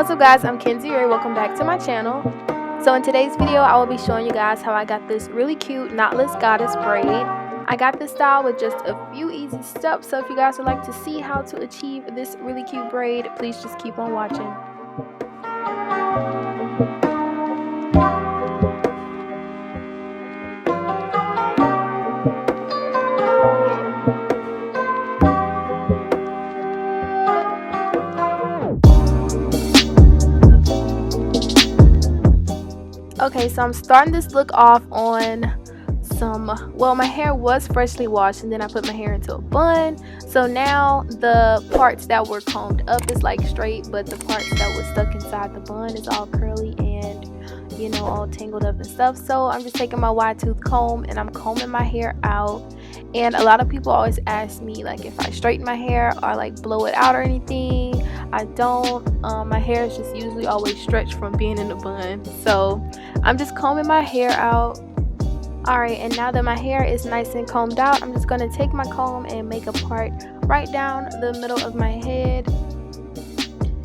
What's up guys, I'm Kinseyrae, welcome back to my channel. So in today's video I will be showing you guys how I got this really cute knotless goddess braid. I got this style with just a few easy steps, so if you guys would like to see how to achieve this really cute braid, please just keep on watching. Okay, so I'm starting this look off on my hair was freshly washed and then I put my hair into a bun. So now the parts that were combed up is like straight, but the parts that was stuck inside the bun is all curly and, you know, all tangled up and stuff. So I'm just taking my wide tooth comb and I'm combing my hair out. And a lot of people always ask me like if I straighten my hair or like blow it out or anything. I don't. My hair is just usually always stretched from being in the bun. So I'm just combing my hair out. Alright, and now that my hair is nice and combed out, I'm just going to take my comb and make a part right down the middle of my head.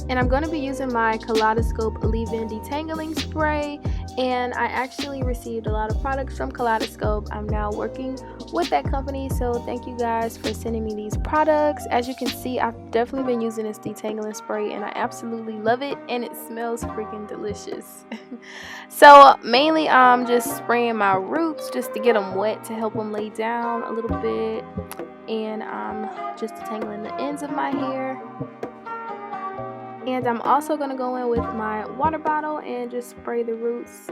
And I'm going to be using my Kaleidoscope leave-in detangling spray. And I actually received a lot of products from Kaleidoscope. I'm now working with that company, so thank you guys for sending me these products. As you can see, I've definitely been using this detangling spray and I absolutely love it, and it smells freaking delicious. So mainly I'm just spraying my roots just to get them wet, to help them lay down a little bit, and I'm just detangling the ends of my hair. And I'm also going to go in with my water bottle and just spray the roots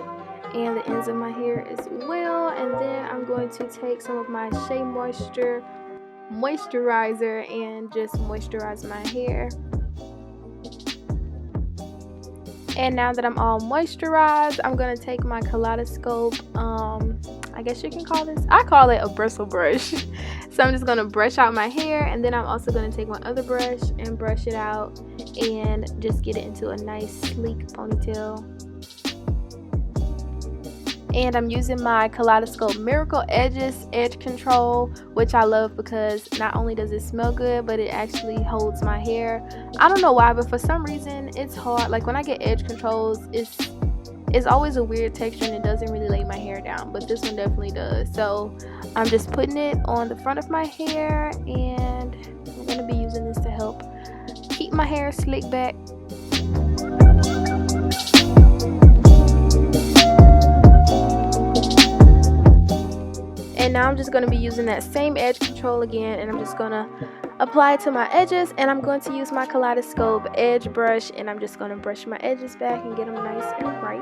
and the ends of my hair as well. And then I'm going to take some of my Shea moisturizer and just moisturize my hair. And now that I'm all moisturized, I'm going to take my Kaleidoscope, I guess you can call this, I call it a bristle brush. So I'm just going to brush out my hair, and then I'm also going to take my other brush and brush it out and just get it into a nice sleek ponytail. And I'm using my Kaleidoscope Miracle Edges edge control, which I love because not only does it smell good, but it actually holds my hair. I don't know why, but for some reason it's hard. Like when I get edge controls, it's always a weird texture and it doesn't really lay my hair down, but this one definitely does. So I'm just putting it on the front of my hair, and I'm going to be using this to help keep my hair slicked back. And now I'm just going to be using that same edge control again, and I'm just going to apply it to my edges, and I'm going to use my Kaleidoscope edge brush, and I'm just going to brush my edges back and get them nice and right.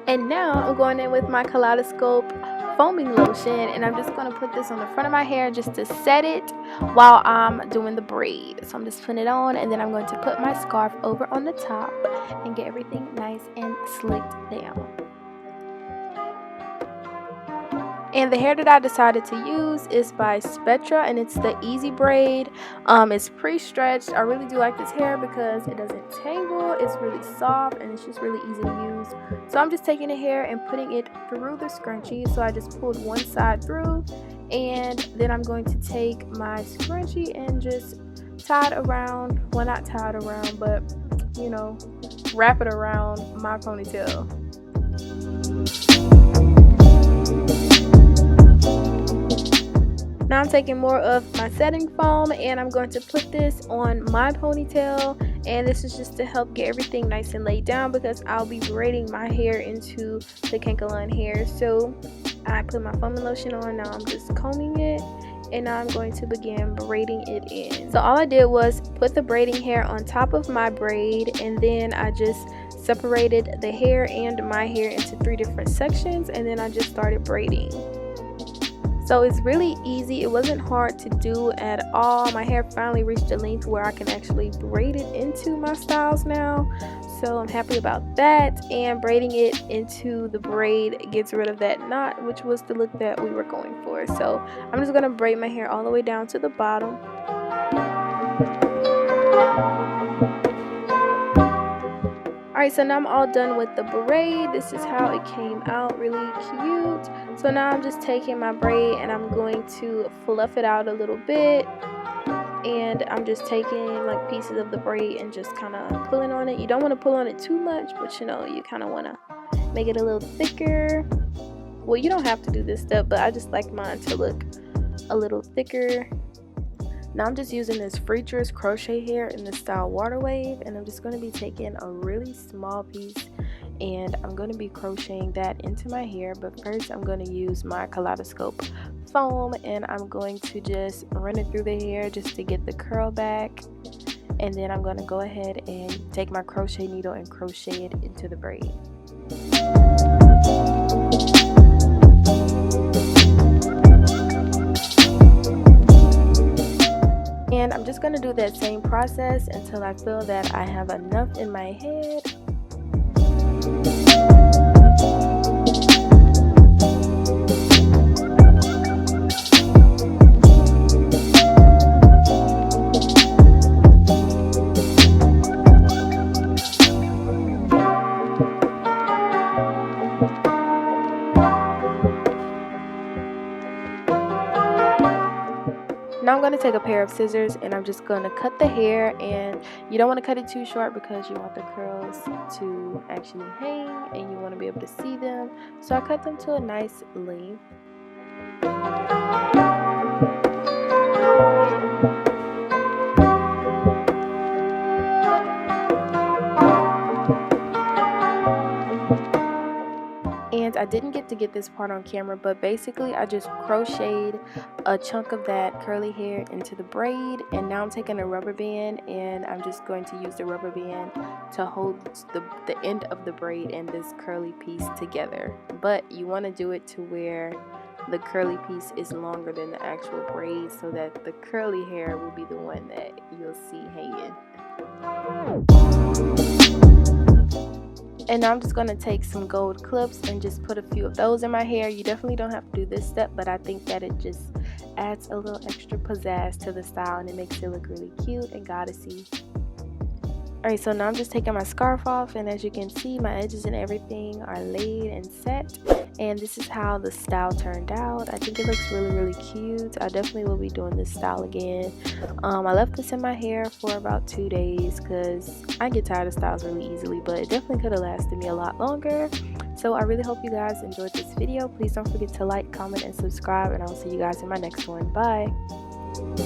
And now I'm going in with my Kaleidoscope foaming lotion, and I'm just going to put this on the front of my hair just to set it while I'm doing the braid. So I'm just putting it on, and then I'm going to put my scarf over on the top and get everything nice and slicked down. And the hair that I decided to use is by Spectra, and it's the Easy Braid. It's pre-stretched. I really do like this hair because it doesn't tangle. It's really soft and it's just really easy to use. So I'm just taking the hair and putting it through the scrunchie. So I just pulled one side through, and then I'm going to take my scrunchie and just tie it around, well, not tie it around, but you know, wrap it around my ponytail. Now I'm taking more of my setting foam, and I'm going to put this on my ponytail, and this is just to help get everything nice and laid down because I'll be braiding my hair into the kankelon hair. So I put my foaming lotion on, now I'm just combing it, and now I'm going to begin braiding it in. So all I did was put the braiding hair on top of my braid, and then I just separated the hair and my hair into 3 different sections, and then I just started braiding. So it's really easy. It wasn't hard to do at all. My hair finally reached a length where I can actually braid it into my styles now. So I'm happy about that. And braiding it into the braid gets rid of that knot, which was the look that we were going for. So I'm just going to braid my hair all the way down to the bottom. Alright, so now I'm all done with the braid. This is how it came out, really cute. So now I'm just taking my braid and I'm going to fluff it out a little bit. And I'm just taking like pieces of the braid and just kind of pulling on it. You don't want to pull on it too much, but you know, you kind of want to make it a little thicker. Well, you don't have to do this step, but I just like mine to look a little thicker. Now I'm just using this freetress crochet hair in the style water wave, and I'm just going to be taking a really small piece and I'm going to be crocheting that into my hair. But first I'm going to use my kaleidoscope foam and I'm going to just run it through the hair just to get the curl back, and then I'm going to go ahead and take my crochet needle and crochet it into the braid. And I'm just going to do that same process until I feel that I have enough in my head. Now I'm going to take a pair of scissors and I'm just going to cut the hair, and you don't want to cut it too short because you want the curls to actually hang and you want to be able to see them. So I cut them to a nice length. And I didn't get to get this part on camera, but basically I just crocheted a chunk of that curly hair into the braid, and now I'm taking a rubber band and I'm just going to use the rubber band to hold the end of the braid and this curly piece together. But you want to do it to where the curly piece is longer than the actual braid, so that the curly hair will be the one that you'll see hanging. And now I'm just going to take some gold clips and just put a few of those in my hair. You definitely don't have to do this step, but I think that it just adds a little extra pizzazz to the style and it makes it look really cute and goddessy. Alright, so now I'm just taking my scarf off, and as you can see, my edges and everything are laid and set. And this is how the style turned out. I think it looks really cute. I definitely will be doing this style again. I left this in my hair for about 2 days because I get tired of styles really easily, but it definitely could have lasted me a lot longer. So I really hope you guys enjoyed this video. Please don't forget to like, comment, and subscribe, and I'll see you guys in my next one. Bye!